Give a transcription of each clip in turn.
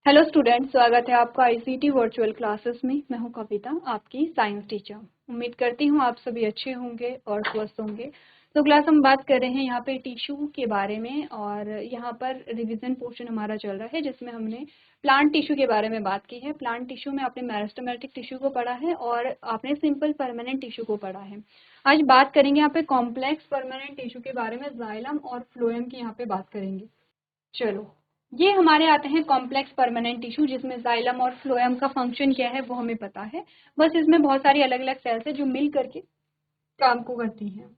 Hello student, स्वागत है आपका आईसीटी वर्चुअल क्लासेस में। मैं हूं कविता, आपकी साइंस टीचर। उम्मीद करती हूं आप सभी अच्छे होंगे और स्वस्थ होंगे। तो क्लास हम बात कर रहे हैं यहाँ पे टिश्यू के बारे में, और यहाँ पर रिवीजन पोर्शन हमारा चल रहा है जिसमें हमने प्लांट टिश्यू के बारे में बात की है। प्लांट टिश्यू में आपने मेरिस्टेमेटिक टिश्यू को पढ़ा है और आपने सिंपल परमानेंट टिश्यू को पढ़ा है। आज बात करेंगे यहाँ पे कॉम्प्लेक्स परमानेंट टिश्यू के बारे में, जाइलम और फ्लोएम की यहाँ पे बात करेंगे। चलो, ये हमारे आते हैं कॉम्प्लेक्स परमानेंट टिश्यू, जिसमें जाइलम और फ्लोएम का फंक्शन क्या है वो हमें पता है। बस इसमें बहुत सारी अलग अलग सेल्स है जो मिल करके काम को करती हैं।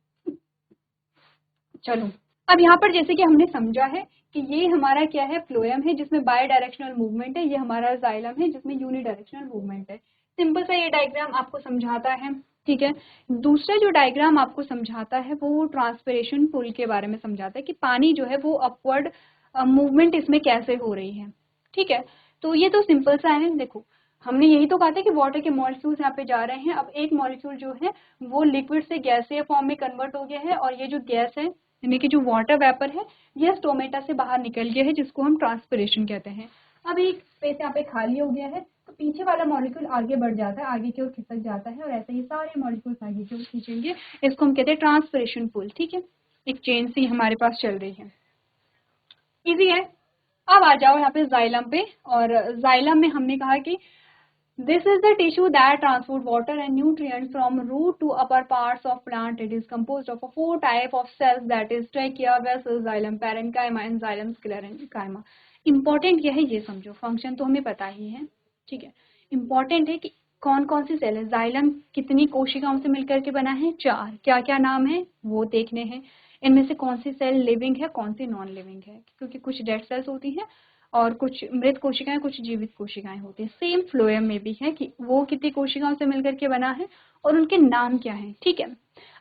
चलो, अब यहाँ पर जैसे कि हमने समझा है कि ये हमारा क्या है, फ्लोएम है जिसमें बाय डायरेक्शनल मूवमेंट है। ये हमारा जाइलम है जिसमें यूनिडायरेक्शनल मूवमेंट है। सिंपल सा ये डायग्राम आपको समझाता है, ठीक है। दूसरा जो डायग्राम आपको समझाता है वो ट्रांसपिरेशन पुल के बारे में समझाता है कि पानी जो है वो अपवर्ड मूवमेंट इसमें कैसे हो रही है, ठीक है। तो ये तो सिंपल सा है। देखो, हमने यही तो कहा था कि वाटर के मॉलिक्यूल्स यहाँ पे जा रहे हैं। अब एक मॉलिक्यूल जो है वो लिक्विड से गैसीय फॉर्म में कन्वर्ट हो गया है, और ये जो गैस है यानी कि जो वाटर वेपर है यह स्टोमेटा से बाहर निकल गया है, जिसको हम ट्रांसपिरेशन कहते हैं। अब एक स्पेस यहाँ पे खाली हो गया है, तो पीछे वाला मॉलिक्यूल आगे बढ़ जाता है, आगे की ओर खिसक जाता है, और ऐसे ही सारे मॉलिक्यूल्स आगे की ओर खींचेंगे। इसको हम कहते हैं ट्रांसपिरेशन पुल, ठीक है। एक चेन सी हमारे पास चल रही है, इजी है। अब आ जाओ यहाँ पे जाइलम पे, और जाइलम में हमने कहा कि this is the tissue that transport water and nutrients from root to upper parts of plant. It is composed of 4 type of cells, that is trachea, vessel, xylem parenchyma and xylem sclerenchyma. Important क्या है ये समझो, function तो हमें पता ही है, ठीक है। इम्पोर्टेंट है कि कौन कौन सी सेल है। जाइलम कितनी कोशिकाओं से मिलकर के बना है, 4। क्या क्या नाम है वो देखने हैं। इनमें से कौन सी सेल लिविंग है, कौन सी नॉन लिविंग है, क्योंकि कुछ डेड सेल्स होती हैं और कुछ मृत कोशिकाएं, कुछ जीवित कोशिकाएं होती हैं। सेम फ्लोएम में भी है कि वो कितनी कोशिकाओं से मिलकर के बना है और उनके नाम क्या है, ठीक है।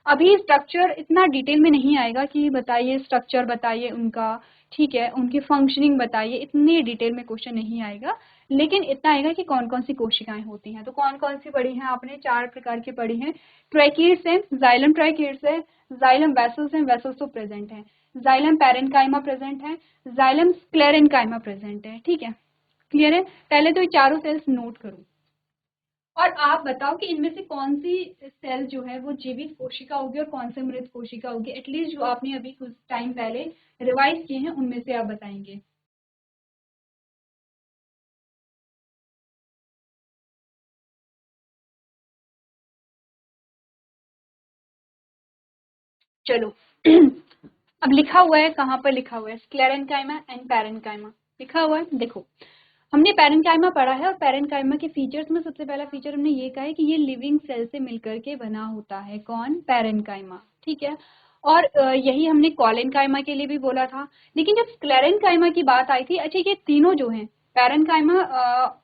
अभी स्ट्रक्चर इतना डिटेल में नहीं आएगा कि बताइए स्ट्रक्चर बताइए उनका, ठीक है, उनकी फंक्शनिंग बताइए, इतनी डिटेल में क्वेश्चन नहीं आएगा। लेकिन इतना आएगा कि कौन कौन सी कोशिकाएं होती हैं। तो कौन कौन सी पढ़ी हैं आपने, 4 प्रकार की पढ़ी हैं। ट्रैकीड्स है, जाइलम ट्रैकीड्स है, जाइलम वेसल्स हैं, वेसल्स तो प्रेजेंट हैं, जाइलम पैरेन्काइमा प्रेजेंट है, जाइलम स्क्लेरेन्काइमा प्रेजेंट है, ठीक है। क्लियर है। पहले तो ये चारों सेल्स नोट करो, और आप बताओ कि इनमें से कौन सी सेल जो है वो जीवित कोशिका होगी और कौन से मृत कोशिका होगी। एटलीस्ट जो आपने अभी कुछ टाइम पहले रिवाइज किए हैं उनमें से आप बताएंगे। चलो अब लिखा हुआ है, कहाँ पर लिखा हुआ है, स्क्लेरेन्काइमा एंड पैरेन्काइमा लिखा हुआ है। देखो, हमने पैरेन्काइमा पढ़ा है, और पैरेन्काइमा के फीचर्स में सबसे पहला फीचर हमने ये कहा है कि ये लिविंग सेल से मिलकर के बना होता है। कौन, पैरेन्काइमा, ठीक है। और यही हमने कॉलेनकाइमा के लिए भी बोला था। लेकिन जब स्क्लेरेन्काइमा की बात आई थी, अच्छा ये तीनों जो हैं, पैरेन्काइमा,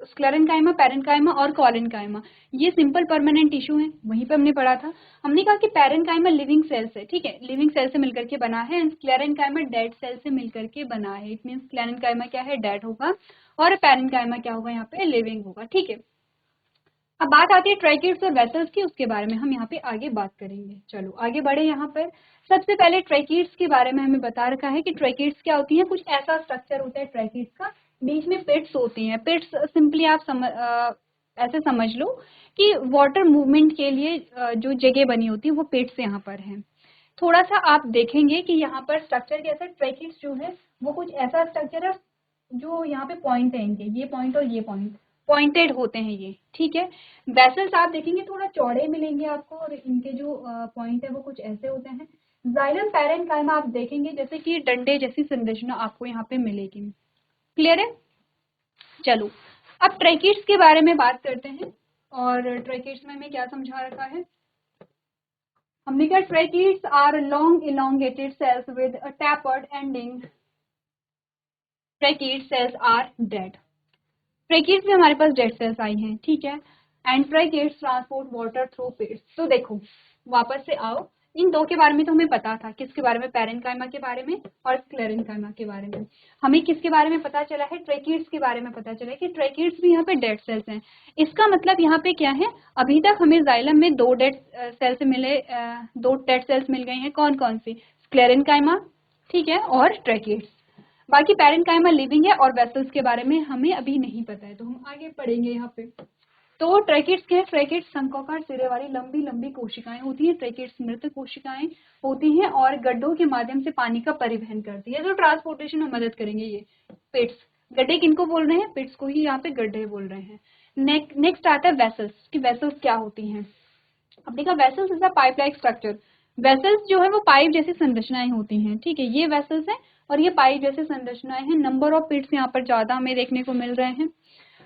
स्क्लेरेन्काइमा, पैरेन्काइमा और कॉलेनकाइमा, ये सिंपल परमानेंट टिश्यू है, वहीं पे हमने पढ़ा था। हमने कहा कि पैरेन्काइमा लिविंग सेल से, ठीक है, लिविंग सेल से मिलकर के बना है, एंड स्क्लेरेन्काइमा डेड सेल से मिलकर के बना है। इट मींस स्क्लेरेन्काइमा क्या है, डेड होगा, और पैरेन्काइमा क्या होगा, यहाँ पे लिविंग होगा, ठीक है। अब बात आती है ट्रैकीड्स और वेसल्स की, उसके बारे में हम यहाँ पे आगे बात करेंगे। चलो आगे बढ़े। यहाँ पर सबसे पहले ट्रैकीड्स के बारे में हमें बता रखा है कि ट्रैकीड्स क्या होती हैं। कुछ ऐसा स्ट्रक्चर होता है ट्रैकीड्स का, बीच में पिट्स होती हैं। पिट्स सिंपली आप ऐसे समझ लो कि वाटर मूवमेंट के लिए जो जगह बनी होती है वो पिट्स यहाँ पर है। थोड़ा सा आप देखेंगे कि यहाँ पर स्ट्रक्चर कैसा, ट्रैकीड्स जो है वो कुछ ऐसा स्ट्रक्चर है जो यहाँ पे पॉइंट है, इनके ये पॉइंट और ये पॉइंट पॉइंटेड होते हैं ये, ठीक है। वेसल्स आप देखेंगे थोड़ा चौड़े मिलेंगे आपको, और इनके जो पॉइंट है वो कुछ ऐसे होते हैं। जाइलम पैरेन्काइमा आप देखेंगे जैसे कि डंडे जैसी संरचना आपको यहाँ पे मिलेगी। क्लियर है। चलो अब ट्रैकीड्स के बारे में बात करते हैं, और ट्रैकीड्स में हमें क्या समझा रखा है। हमने कहा tracheids are long elongated cells with a tapered ending. Tracheid cells are dead. Tracheids में हमारे पास डेड सेल्स आई हैं, ठीक है। And tracheids transport water through pits. तो देखो वापस से आओ, इन दो के बारे में तो हमें पता था, किसके बारे में, पैरेन्काइमा के बारे में और स्क्लेरेन्काइमा के बारे में। हमें किसके बारे में पता चला है, ट्रैकीड्स के बारे में पता चला है कि ट्रैकीड्स भी यहाँ पे डेड सेल्स हैं। इसका मतलब यहाँ पे क्या है, अभी तक हमें जाइलम में दो डेड सेल्स मिले, दो डेड सेल्स मिल गई हैं। कौन कौन सी, स्क्लेरेन्काइमा, ठीक है, और ट्रैकीड्स। बाकी पैरेन्काइमा लिविंग है और वेसल्स के बारे में हमें अभी नहीं पता है, तो हम आगे पढ़ेंगे यहाँ पे। तो ट्रैकिड्स क्या है? ट्रैकिड्स शंक्वाकार सिरे वाली लंबी लंबी कोशिकाएं होती हैं। ट्रैकिड्स मृत कोशिकाएं होती हैं और गड्ढों के माध्यम से पानी का परिवहन करती है, तो ट्रांसपोर्टेशन में मदद करेंगे ये पिट्स। गड्ढे किनको बोल रहे हैं? पिट्स को ही यहाँ पे गड्ढे बोल रहे हैं। नेक्स्ट आता है वेसल्स कि वेसल्स क्या होती हैं। अब देखा, vessels is a pipe like structure. Vessels जो है वो पाइप जैसी संरचनाएं होती हैं, ठीक है, ये वेसल्स हैं और ये पाइप जैसी संरचनाएं हैं। नंबर ऑफ पिट्स यहाँ पर ज्यादा हमें देखने को मिल रहे हैं।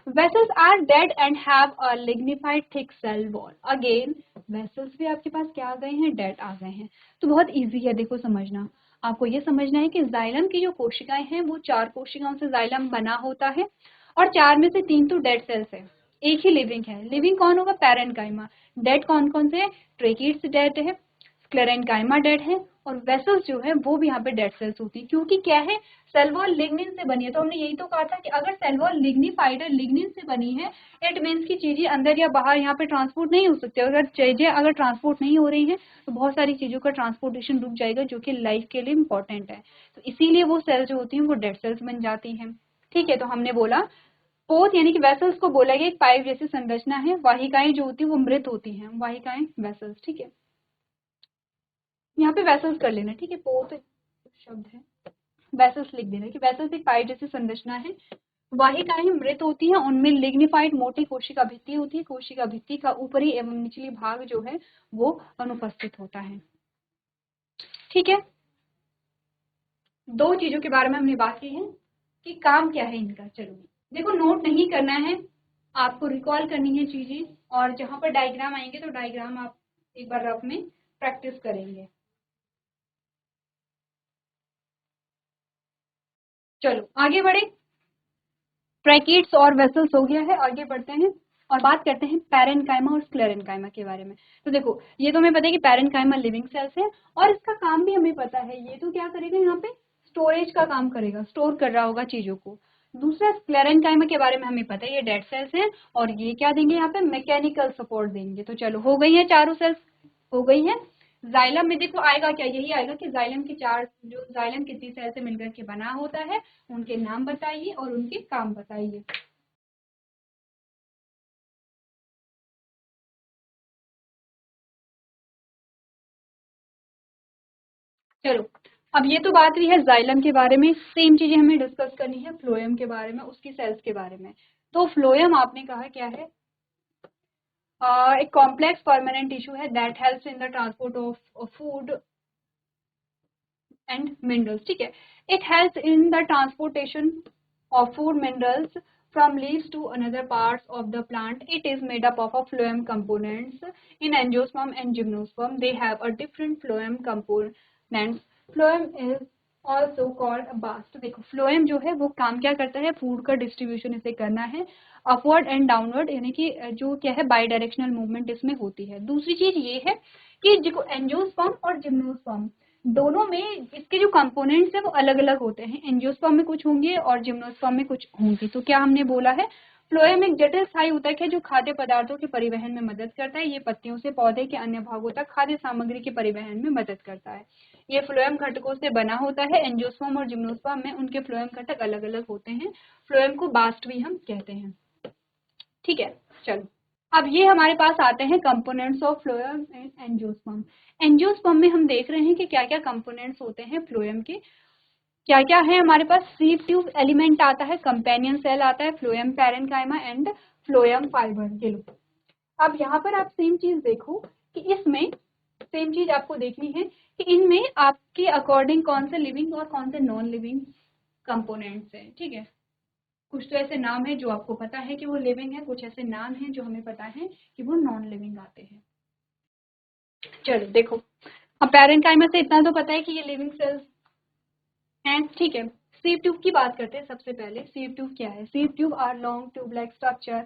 Vessels are dead and have a lignified thick cell wall. Again, vessels भी आपके पास क्या आ गए हैं? डेड आ गए हैं। तो बहुत इजी है देखो समझना। आपको ये समझना है कि जाइलम की जो कोशिकाएं हैं वो 4 कोशिकाओं से जाइलम बना होता है और 4 में से 3 तो डेड सेल्स है, एक ही लिविंग है। लिविंग कौन होगा? पैरेन्काइमा। डेड कौन कौन से है? ट्रेकिड्स डेड है, स्क्लेरेन्काइमा डेड है और वेसल्स जो है वो भी यहाँ पे डेड सेल्स होती है। क्योंकि क्या है? सेल वॉल लिग्निन से बनी है, तो हमने यही तो कहा था कि अगर सेल वॉल लिग्निफाइड है, लिग्निन से बनी है, इट मीन्स की चीजें अंदर या बाहर यहाँ पे ट्रांसपोर्ट नहीं हो सकती। अगर चीजें अगर ट्रांसपोर्ट नहीं हो रही हैं तो बहुत सारी चीजों का ट्रांसपोर्टेशन रुक जाएगा, जो कि लाइफ के लिए इंपॉर्टेंट है। तो इसीलिए वो सेल जो होती हैं वो डेड सेल्स बन जाती हैं, ठीक है। तो हमने बोला पोत यानी कि वेसल्स को बोला गया एक पाइप जैसी संरचना है। वाहिकाएं जो होती है वो मृत होती हैं, वाहिकाएं वेसल्स, ठीक है। यहाँ पे वेसल्स कर लेना, ठीक है, पोत शब्द है, वेसल्स लिख देना कि वेसल्स एक पाइप जैसी संरचना है। वाहिकाएं मृत होती हैं, उनमें लिग्निफाइड मोटी कोशिका भित्ति होती है। कोशिका भित्ति का ऊपरी एवं निचली भाग जो है वो अनुपस्थित होता है, ठीक है। 2 चीजों के बारे में हमने बात की है कि काम क्या है इनका। चलो देखो, नोट नहीं करना है, आपको रिकॉल करनी है चीजें, और जहां पर डायग्राम आएंगे तो डायग्राम आप एक बार रफ में प्रैक्टिस करेंगे। चलो आगे बढ़े। ट्रैकिड्स और वेसल्स हो गया है, आगे बढ़ते हैं और बात करते हैं पैरेन्काइमा और स्क्लेरेन्काइमा के बारे में। तो देखो, ये तो हमें पता है कि पैरेन्काइमा लिविंग सेल्स है और इसका काम भी हमें पता है। ये तो क्या करेगा? यहाँ पे स्टोरेज का काम करेगा, स्टोर कर रहा होगा चीजों को। दूसरा स्क्लेरेन्काइमा के बारे में हमें पता है, ये डेड सेल्स हैं और ये क्या देंगे? यहाँ पे मैकेनिकल सपोर्ट देंगे। तो चलो हो गई है, चारों सेल्स हो गई है। जाइलम में देखो आएगा क्या? यही आएगा कि जाइलम की 4 जो जाइलम कितनी सेल से मिलकर के बना होता है, उनके नाम बताइए और उनके काम बताइए। चलो, अब ये तो बात हुई है जाइलम के बारे में। सेम चीजें हमें डिस्कस करनी है फ्लोएम के बारे में, उसकी सेल्स के बारे में। तो फ्लोएम आपने कहा क्या है? एक कॉम्प्लेक्स परमानेंट टिश्यू है that helps in the transport of food and minerals, ठीक है। It helps in the transportation of food minerals from leaves to another parts of the plant. It is made up of a phloem components. In angiosperm and gymnosperm, they have a different phloem components. Phloem is also called bast. देखो phloem जो है वो काम क्या करता है? Food का distribution इसे करना है, अपवर्ड एंड डाउनवर्ड, यानी कि जो क्या है बाई डायरेक्शनल मूवमेंट इसमें होती है। दूसरी चीज ये है कि जो एंजियोस्पर्म और जिम्नोस्पर्म दोनों में इसके जो कंपोनेंट्स है वो अलग अलग होते हैं। एंजियोस्पर्म में कुछ होंगे और जिम्नोस्पर्म में कुछ होंगे। तो क्या हमने बोला है? फ्लोएम एक जटिल स्थायी ऊतक है जो खाद्य पदार्थों के परिवहन में मदद करता है। ये पत्तियों से पौधे के अन्य भागों तक खाद्य सामग्री के परिवहन में मदद करता है। ये फ्लोएम घटकों से बना होता है। एंजियोस्पर्म और जिम्नोस्पर्म में उनके फ्लोएम घटक अलग अलग होते हैं। फ्लोएम को बास्ट भी हम कहते हैं, ठीक है। चलो, अब ये हमारे पास आते हैं components of phloem and angiosperm. Angiosperm में हम देख रहे हैं कि क्या क्या कंपोनेंट्स होते हैं फ्लोएम के। क्या क्या है हमारे पास? सीव ट्यूब एलिमेंट आता है, कंपेनियन सेल आता है, phloem parenchyma and phloem fibre. ये लो, अब यहाँ पर आप सेम चीज देखो कि इसमें सेम चीज आपको देखनी है कि इनमें आपके अकॉर्डिंग कौन से लिविंग और कौन से नॉन लिविंग कंपोनेंट्स हैं, ठीक है। कुछ तो ऐसे नाम है जो आपको पता है कि वो लिविंग है, कुछ ऐसे नाम है जो हमें पता है कि वो नॉन लिविंग आते हैं। चलो देखो, अब पैरेन्काइमा से इतना तो पता है कि ये लिविंग सेल्स हैं, ठीक है। सीव ट्यूब की बात करते हैं सबसे पहले। सीव ट्यूब क्या है? Sieve tube are long tube like structure,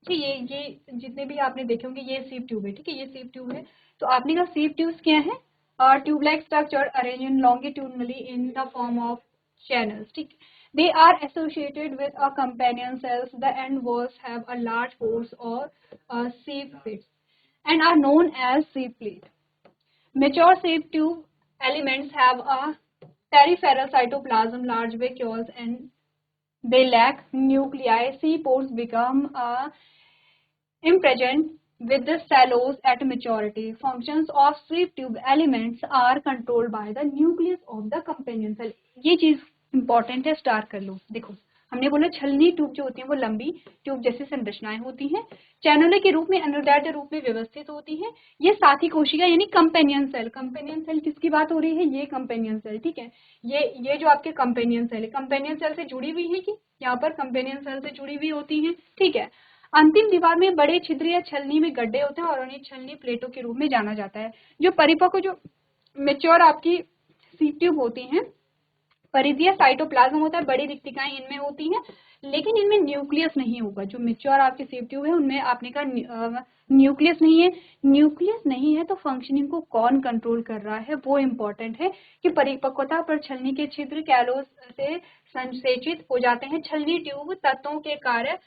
ठीक है। ये जितने भी आपने देखे होंगे ये सीव ट्यूब है, ठीक है, ये सीव ट्यूब है। तो आपने कहा सीव ट्यूब्स क्या है? Tube like structure arrange in longitudinally in the form of channels, ठीक। They are associated with a companion cells. The end walls have a large pores or sieve pits and are known as sieve plate. Mature sieve tube elements have a Peripheral cytoplasm, large vacuoles, and they lack nuclei. C pores become impresent with the cellulose at maturity. Functions of sweep tube elements are controlled by the nucleus of the companion cell. ये चीज important है, start कर लो। देखो हमने बोला छलनी tube जो होती है वो लंबी ट्यूब जैसी संरचनाएं होती हैं, चैनलों के रूप में अनुदैर्ध्य रूप में व्यवस्थित होती हैं। ये साथी कोशिका यानी कंपेनियन सेल, कंपेनियन सेल किसकी बात हो रही है, ये कंपेनियन सेल, ठीक है। ये जो आपके कंपेनियन सेल है, कंपेनियन सेल से जुड़ी हुई है कि यहाँ पर कंपेनियन सेल से जुड़ी हुई होती है, ठीक है। अंतिम दीवार में बड़े छिद्र या छलनी में गड्ढे होते हैं और उन्हें छलनी प्लेटों के रूप में जाना जाता है। जो परिपक्व जो मेच्योर आपकी सीप ट्यूब होती हैं, परिधीय साइटोप्लाज्म होता है, बड़ी रिक्तिकाएं इनमें होती हैं, लेकिन इनमें न्यूक्लियस नहीं होगा। जो मेच्योर आपकी सीप ट्यूब है उनमें आपने कहा न्यूक्लियस नहीं है। न्यूक्लियस नहीं है तो फंक्शनिंग को कौन कंट्रोल कर रहा है वो इंपॉर्टेंट है कि परिपक्वता पर छलनी के छिद्र कैलोस से संसेचित हो जाते हैं। छलनी ट्यूब तत्वों के कार्य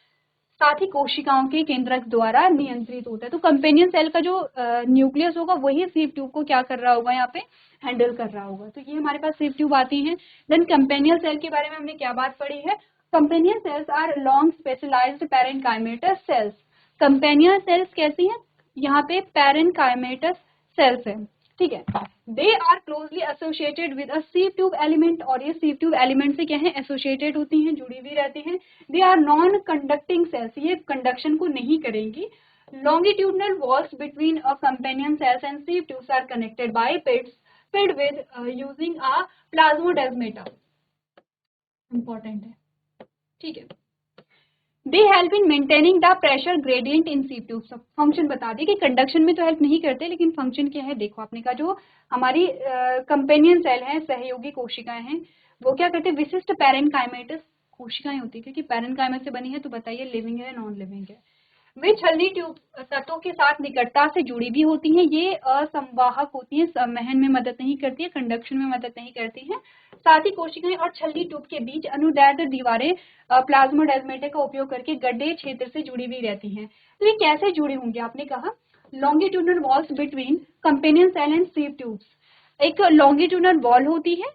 साथ ही कोशिकाओं के केंद्रक द्वारा नियंत्रित होता है। तो कंपेनियन सेल का जो न्यूक्लियस होगा वही सीप ट्यूब को क्या कर रहा होगा, यहाँ पे हैंडल कर रहा होगा। तो ये हमारे पास सीप ट्यूब आती हैं। देन कंपेनियन सेल के बारे में हमने क्या बात पढ़ी है, companion cells are long specialized parenchymatous cells. Companion cells कैसी हैं, यहाँ पे पैरेन्काइमेटस सेल्स है, ठीक है। They are closely associated with a sieve tube element, और ये सीप ट्यूब एलिमेंट से क्या है, एसोसिएटेड होती हैं, जुड़ी हुई रहती हैं। They are non conducting cells, ये कंडक्शन को नहीं करेंगी। Longitudinal walls between a companion cells and sieve tubes are connected by pits filled with using a plasmodesmata. Important है, ठीक है। They help in maintaining the pressure gradient in sieve tube. Function बता दी कि conduction में तो help नहीं करते, लेकिन फंक्शन क्या है देखो आपने का, जो हमारी कंपेनियन सेल है, सहयोगी कोशिकाएं हैं, वो क्या करते हैं, विशिष्ट पैरेन्काइमेटस कोशिकाएं होती है, क्योंकि पैरेन्काइमा से बनी है तो बताइए लिविंग है नॉन लिविंग है। वे छलनी ट्यूब तत्वों के साथ निकटता से जुड़ी भी होती हैं। ये असंवाहक होती हैं, संवहन में मदद नहीं करती है, कंडक्शन में मदद नहीं करती हैं। साथ ही कोशिकाएं और छलनी ट्यूब के बीच अनुदैर्ध्य दीवारें प्लाज्मोडेस्माटा का उपयोग करके गड्ढे क्षेत्र से जुड़ी हुई रहती हैं। तो ये कैसे जुड़ी होंगी, आपने कहा longitudinal walls between companion cell and sieve tubes. एक लॉन्गिट्यूडनल वॉल होती है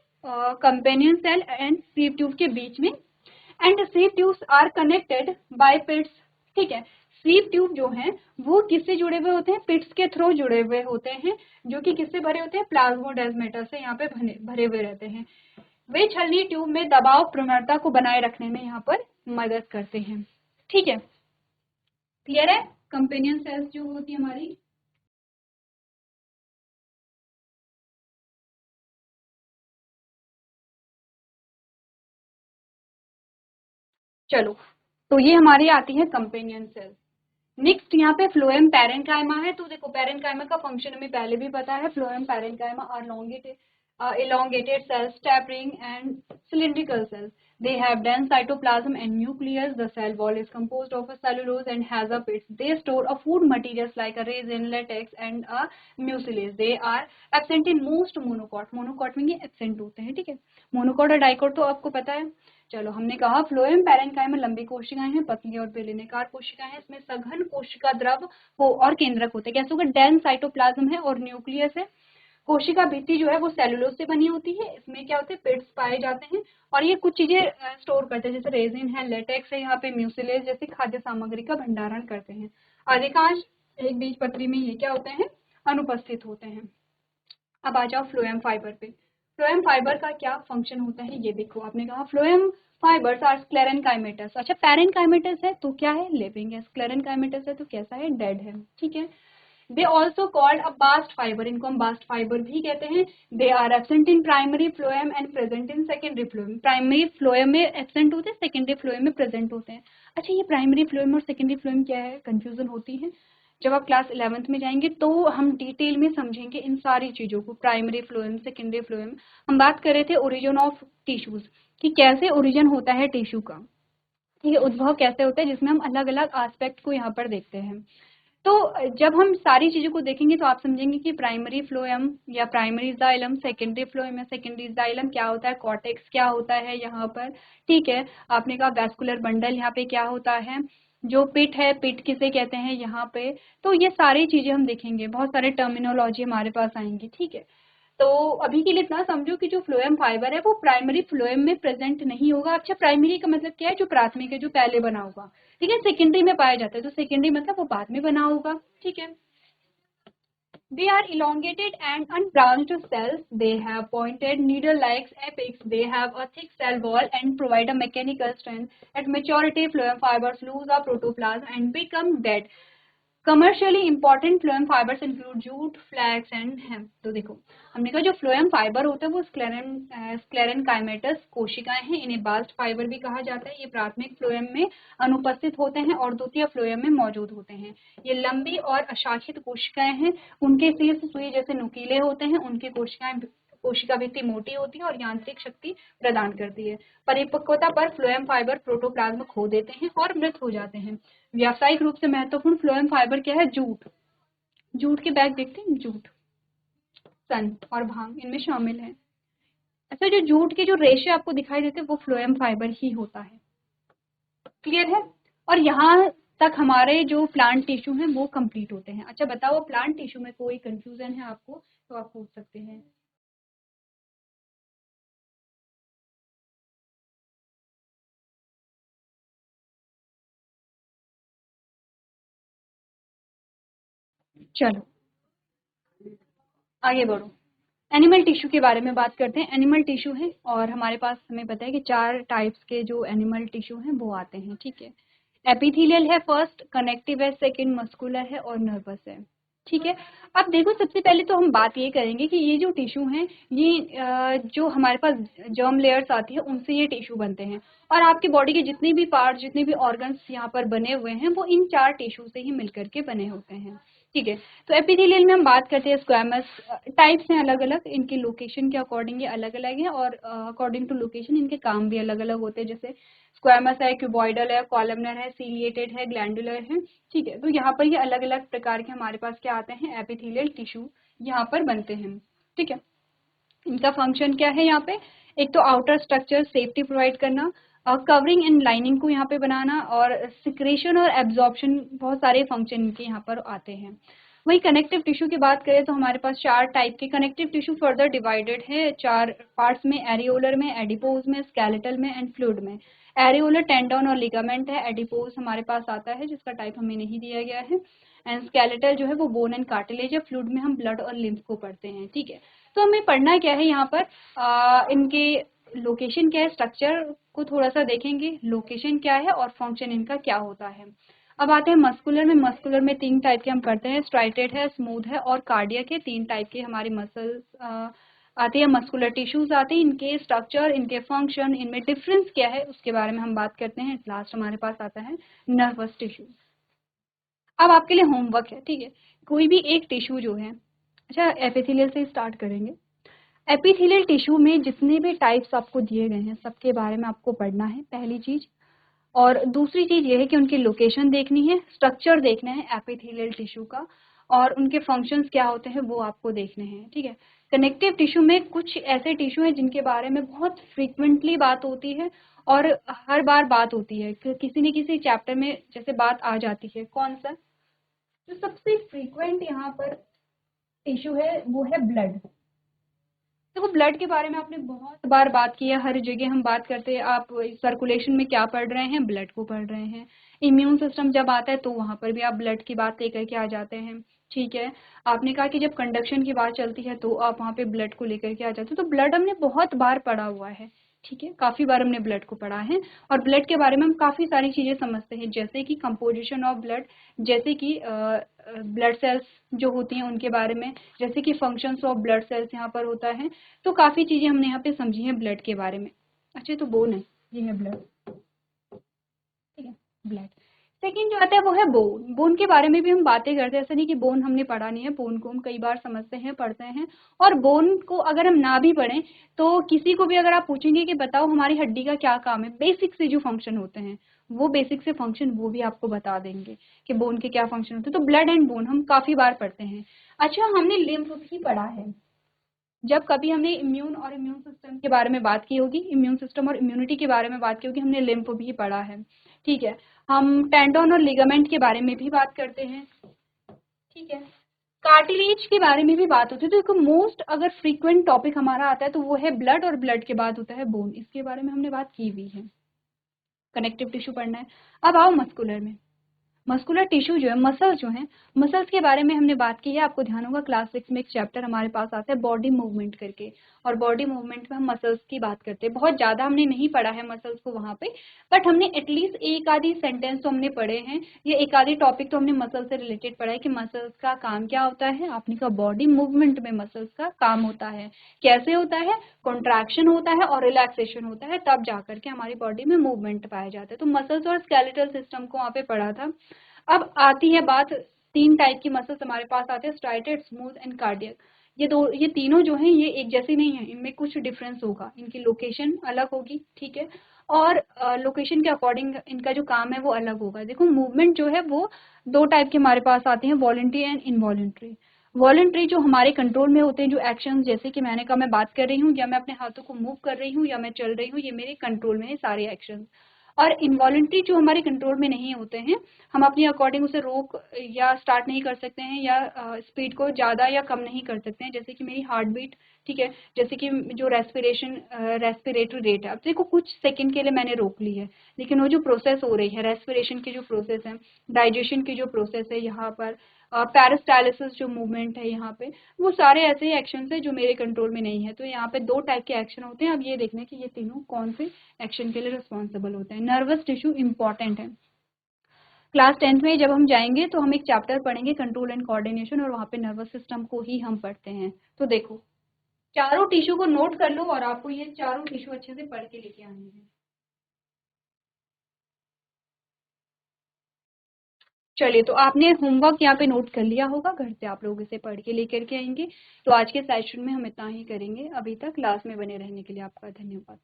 companion cell and sieve tube के बीच में, and sieve tubes are connected by pits, ठीक है। सीप ट्यूब जो हैं वो किससे जुड़े हुए होते हैं, पिट्स के थ्रू जुड़े हुए होते हैं, जो कि किससे भरे होते हैं, प्लाज्मोडेस्माटा से यहाँ पे भरे हुए रहते हैं। वे छलनी ट्यूब में दबाव प्रवणता को बनाए रखने में यहाँ पर मदद करते हैं, ठीक है। क्लियर है, कंपेनियन सेल्स जो होती है हमारी। चलो, तो ये हमारी आती है कंपेनियन सेल्स। नेक्स्ट यहाँ पे फ्लोएम पैरेन्काइमा है। तो देखो पैरेन्काइमा का फंक्शन हमें पहले भी पता है, phloem parenchyma are elongated cells, tapering and cylindrical cells. They have dense cytoplasm and nucleus. The cell wall is composed of a cellulose and has a pits. They store a food materials like a resin, latex and a mucilage. They are absent in most monocot. monocot में ये absent होते हैं, ठीक है। monocot और dicot तो आपको पता है। चलो, हमने कहा फ्लोएम पैरेन्काइमा लंबी कोशिकाएं हैं, पतली और बेलनाकार कोशिकाएं हैं। इसमें सघन कोशिका द्रव हो और केंद्रक होते हैं। कैसे होगा, डेंस साइटोप्लाज्म है और न्यूक्लियस है। कोशिका भित्ति जो है वो सेलुलोज से बनी होती है। इसमें क्या होते हैं, पिट्स पाए जाते हैं और ये कुछ चीजें स्टोर करते हैं, जैसे रेजिन है, लेटेक्स है, यहाँ पे म्यूसिलेज जैसे खाद्य सामग्री का भंडारण करते हैं। अधिकांश एक बीज पत्री में ये क्या होते हैं, अनुपस्थित होते हैं। अब आ जाओ फ्लोएम फाइबर पे। फ्लोएम फाइबर का क्या फंक्शन होता है ये देखो, आपने कहा फ्लोएम फाइबर्स आर स्क्लेरेनकाइमेटस। अच्छा, पैरेन्काइमेटस है तो क्या है, लिविंग है। स्क्लेरेनकाइमेटस है तो कैसा है, डेड है, ठीक है। They also called a bast fibre, इनको हम बास्ट फाइबर भी कहते हैं। They are absent in primary phloem and present in secondary phloem. Primary phloem में एब्सेंट होते हैं, सेकेंडरी फ्लोएम में प्रेजेंट होते हैं। अच्छा, ये प्राइमरी फ्लोएम और सेकेंडरी फ्लोएम क्या है, कंफ्यूजन होती है। जब आप क्लास 11th में जाएंगे तो हम डिटेल में समझेंगे इन सारी चीजों को, प्राइमरी फ्लोएम, सेकेंडरी फ्लोएम। हम बात कर रहे थे ओरिजिन ऑफ टिश्यूज, कि कैसे ओरिजिन होता है टिश्यू का, ठीक है, उद्भव कैसे होता है, जिसमें हम अलग अलग एस्पेक्ट को यहाँ पर देखते हैं। तो जब हम सारी चीजों को देखेंगे तो आप समझेंगे कि प्राइमरी फ्लोएम या प्राइमरी जाइलम, सेकेंडरी फ्लोएम या सेकेंडरी जाइलम क्या होता है, कॉर्टेक्स क्या होता है यहाँ पर, ठीक है। आपने कहा वैस्कुलर बंडल यहाँ पे क्या होता है, जो पिट है, पिट किसे कहते हैं यहाँ पे। तो ये सारी चीजें हम देखेंगे, बहुत सारे टर्मिनोलॉजी हमारे पास आएंगी, ठीक है। तो अभी के लिए इतना समझो कि जो फ्लोएम फाइबर है वो प्राइमरी फ्लोएम में प्रेजेंट नहीं होगा। अच्छा, प्राइमरी का मतलब क्या है? जो प्राथमिक है, जो पहले बना होगा, ठीक है। सेकेंडरी में पाया जाता है, तो सेकेंडरी मतलब वो बाद में बना होगा, ठीक है। They are elongated and unbranched cells. They have pointed needle-like apex. They have a thick cell wall and provide a mechanical strength. At maturity, phloem fibers lose a protoplasm and become dead. Commercially important phloem fibres include jute, flax and hemp. तो देखो, हमने कहा जो phloem fibre होता है वो स्क्लेरेनकाइमेटस कोशिकाएं हैं। इन्हें बास्ट फाइबर भी कहा जाता है। ये प्राथमिक फ्लोएम में अनुपस्थित होते हैं और द्वितीय फ्लोएम में मौजूद होते हैं। ये लंबी और अशाखित कोशिकाएं हैं। उनके शीर्ष सुई जैसे नुकीले होते हैं। उनकी कोशिका भित्ति मोटी होती है और यांत्रिक शक्ति प्रदान करती है। परिपक्वता पर फ्लोएम फाइबर प्रोटोप्लाज्म खो देते हैं और मृत हो जाते हैं। व्यावसायिक रूप से महत्वपूर्ण फ्लोएम फाइबर क्या है? जूट। जूट के बैग देखते हैं, जूट, सन और भांग इनमें शामिल है। अच्छा, जो जूट के जो रेशे आपको दिखाई देते हैं वो फ्लोएम फाइबर ही होता है। क्लियर है? और यहाँ तक हमारे जो प्लांट टिश्यू हैं वो कंप्लीट होते हैं। अच्छा बताओ, प्लांट टिश्यू में कोई कंफ्यूजन है आपको तो आप पूछ सकते हैं। चलो आगे बढ़ो, एनिमल टिश्यू के बारे में बात करते हैं। एनिमल टिश्यू है और हमारे पास हमें पता है कि 4 टाइप्स के जो एनिमल टिश्यू हैं वो आते हैं, ठीक है। एपिथेलियल है फर्स्ट, कनेक्टिव है सेकंड, मस्कुलर है और नर्वस है, ठीक है। अब देखो, सबसे पहले तो हम बात ये करेंगे कि ये जो टिश्यू हैं ये जो हमारे पास जर्म लेयर्स आती है उनसे ये टिश्यू बनते हैं। और आपकी बॉडी के जितने भी पार्ट, जितने भी ऑर्गन्स यहाँ पर बने हुए हैं वो इन 4 टिश्यू से ही मिलकर के बने होते हैं, ठीक है। तो एपिथेलियल में हम बात करते हैं स्क्वैमस। टाइप्स हैं अलग अलग, इनके लोकेशन के अकॉर्डिंग ये अलग अलग हैं और अकॉर्डिंग टू लोकेशन इनके काम भी अलग अलग होते हैं। जैसे स्क्वैमस है, क्यूबॉइडल है, कॉलमनर है, सीलिएटेड है, ग्लैंडुलर है, ठीक है। तो यहाँ पर ये अलग अलग प्रकार के हमारे पास क्या आते हैं? एपिथेलियल टिश्यू यहाँ पर बनते हैं, ठीक है। इनका फंक्शन क्या है यहाँ पे? एक तो आउटर स्ट्रक्चर सेफ्टी प्रोवाइड करना, कवरिंग एंड लाइनिंग को यहाँ पे बनाना, और सिक्रेशन और एब्जॉर्प्शन, बहुत सारे फंक्शन इनके यहाँ पर आते हैं। वही कनेक्टिव टिश्यू की बात करें तो हमारे पास 4 टाइप के कनेक्टिव टिश्यू फर्दर डिवाइडेड है 4 पार्ट्स में, एरियोलर में, एडिपोज में, स्केलेटल में एंड फ्लूइड में। एरियोलर टेंडन और लिगामेंट है, एडिपोज हमारे पास आता है जिसका टाइप हमें नहीं दिया गया है, एंड स्केलेटल जो है वो बोन एंड कार्टिलेज है। फ्लूइड में हम ब्लड और लिम्फ को पढ़ते हैं, ठीक है। तो हमें पढ़ना क्या है यहाँ पर? इनके लोकेशन क्या है, स्ट्रक्चर को थोड़ा सा देखेंगे, लोकेशन क्या है और फंक्शन इनका क्या होता है। अब आते हैं मस्कुलर में। मस्कुलर में 3 टाइप के हम पढ़ते हैं, स्ट्राइटेड है, स्मूथ है और कार्डियक है। 3 टाइप के हमारे मसल्स आते हैं, मस्कुलर टिश्यूज आते हैं। इनके स्ट्रक्चर, इनके फंक्शन, इनमें डिफरेंस क्या है उसके बारे में हम बात करते हैं। लास्ट हमारे पास आता है नर्वस टिश्यू। अब आपके लिए होमवर्क है, ठीक है। कोई भी एक टिश्यू जो है, अच्छा एपिथेलियल से स्टार्ट करेंगे। एपिथेलियल टिश्यू में जितने भी टाइप्स आपको दिए गए हैं सबके बारे में आपको पढ़ना है, पहली चीज। और दूसरी चीज ये है कि उनकी लोकेशन देखनी है, स्ट्रक्चर देखना है एपिथेलियल टिश्यू का, और उनके फंक्शंस क्या होते हैं वो आपको देखने हैं, ठीक है। कनेक्टिव टिश्यू में कुछ ऐसे टिश्यू हैं जिनके बारे में बहुत फ्रीक्वेंटली बात होती है और हर बार बात होती है, किसी न किसी चैप्टर में जैसे बात आ जाती है। कौन सा? जो सबसे फ्रीक्वेंट यहाँ पर टिश्यू है वो है ब्लड। देखो, ब्लड के बारे में आपने बहुत बार बात की है, हर जगह हम बात करते हैं। आप सर्कुलेशन में क्या पढ़ रहे हैं? ब्लड को पढ़ रहे हैं। इम्यून सिस्टम जब आता है तो वहां पर भी आप ब्लड की बात लेकर के आ जाते हैं, ठीक है। आपने कहा कि जब कंडक्शन की बात चलती है तो आप वहाँ पे ब्लड को लेकर के आ जाते हैं। तो ब्लड हमने बहुत बार पढ़ा हुआ है, ठीक है, काफी बार हमने ब्लड को पढ़ा है। और ब्लड के बारे में हम काफी सारी चीजें समझते हैं, जैसे कि कंपोजिशन ऑफ ब्लड, जैसे कि ब्लड सेल्स जो होती हैं उनके बारे में, जैसे कि फंक्शंस ऑफ ब्लड सेल्स यहाँ पर होता है। तो काफी चीजें हमने यहाँ पे समझी हैं ब्लड के बारे में। अच्छा, तो बोन है, ये है ब्लड, ठीक है, ब्लड। सेकंड जो आता है वो है बोन। बोन के बारे में भी हम बातें करते हैं, ऐसा नहीं कि बोन हमने पढ़ा नहीं है, बोन को हम कई बार समझते हैं, पढ़ते हैं। और बोन को अगर हम ना भी पढ़ें तो किसी को भी अगर आप पूछेंगे कि बताओ हमारी हड्डी का क्या काम है, बेसिक से जो फंक्शन होते हैं वो बेसिक से फंक्शन वो भी आपको बता देंगे कि बोन के क्या फंक्शन होते हैं। तो ब्लड एंड बोन हम काफी बार पढ़ते हैं। अच्छा, हमने लिम्फ भी पढ़ा है। जब कभी हमने इम्यून और इम्यून सिस्टम के बारे में बात की होगी, इम्यून सिस्टम और इम्यूनिटी के बारे में बात की होगी, हमने लिम्फ भी पढ़ा है, ठीक है। हम टेंडन और लिगामेंट के बारे में भी बात करते हैं, ठीक है। कार्टिलेज के बारे में भी बात होती है। तो देखो मोस्ट अगर फ्रीक्वेंट टॉपिक हमारा आता है तो वो है ब्लड, और ब्लड के बाद होता है बोन। इसके बारे में हमने बात की हुई है। कनेक्टिव टिश्यू पढ़ना है। अब आओ मस्कुलर में। मस्कुलर टिश्यू जो है, मसल्स जो हैं, मसल्स के बारे में हमने बात की है। आपको ध्यान होगा क्लास 6 में एक चैप्टर हमारे पास आता है बॉडी मूवमेंट करके, और बॉडी मूवमेंट में हम मसल्स की बात करते हैं। बहुत ज़्यादा हमने नहीं पढ़ा है मसल्स को वहाँ पे, बट हमने एटलीस्ट एक आधी सेंटेंस तो हमने पढ़े हैं, या एक आधी टॉपिक तो हमने मसल से रिलेटेड पढ़ा है कि मसल्स का काम क्या होता है। आपने कहा बॉडी मूवमेंट में मसल्स का काम होता है, कैसे होता है, कॉन्ट्रैक्शन होता है और रिलैक्सेशन होता है, तब जाकर के हमारी बॉडी में मूवमेंट पाया जाता है। तो मसल्स और स्केलेटल सिस्टम को वहाँ पे पढ़ा था। अब आती है बात, तीन टाइप की मसल्स हमारे पास आते हैं, स्ट्राइटेड, स्मूथ एंड कार्डियक। ये तीनों जो हैं ये एक जैसी नहीं है, इनमें कुछ डिफरेंस होगा, इनकी लोकेशन अलग होगी, ठीक है, और लोकेशन के अकॉर्डिंग इनका जो काम है वो अलग होगा। देखो मूवमेंट जो है वो दो टाइप के हमारे पास आते हैं, वॉलंटरी एंड इनवॉलंटरी। वॉलंटरी जो हमारे कंट्रोल में होते हैं, जो एक्शन, जैसे कि मैंने कहा मैं बात कर रही हूँ, या मैं अपने हाथों को मूव कर रही हूँ, या मैं चल रही हूँ, ये मेरे कंट्रोल में है सारे एक्शन। और इनवॉलंटरी जो हमारे कंट्रोल में नहीं होते हैं, हम अपनी अकॉर्डिंग उसे रोक या स्टार्ट नहीं कर सकते हैं, या स्पीड को ज़्यादा या कम नहीं कर सकते हैं, जैसे कि मेरी हार्ट बीट, ठीक है, जैसे कि जो रेस्पिरेटरी रेट है। अब देखो कुछ सेकंड के लिए मैंने रोक ली है, लेकिन वो जो प्रोसेस हो रही है, रेस्पिरेशन की जो प्रोसेस है, डाइजेशन की जो प्रोसेस है यहाँ पर, पैरास्टाइलिसिस जो मूवमेंट है यहाँ पे, वो सारे ऐसे ही एक्शन है जो मेरे कंट्रोल में नहीं है। तो यहाँ पे दो टाइप के एक्शन होते हैं। अब ये देखना कि ये तीनों कौन से एक्शन के लिए रिस्पॉन्सिबल होते हैं। नर्वस टिश्यू इंपॉर्टेंट है। क्लास 10th में जब हम जाएंगे तो हम एक चैप्टर पढ़ेंगे कंट्रोल एंड कोऑर्डिनेशन, और वहाँ पे नर्वस सिस्टम को ही हम पढ़ते हैं। तो देखो चारों टिश्यू को नोट कर लो, और आपको ये चारों टिश्यू अच्छे से पढ़ के लेके आने हैं। चलिए, तो आपने होमवर्क यहाँ पे नोट कर लिया होगा, घर से आप लोग इसे पढ़ के लेकर के आएंगे। तो आज के सेशन में हम इतना ही करेंगे। अभी तक क्लास में बने रहने के लिए आपका धन्यवाद।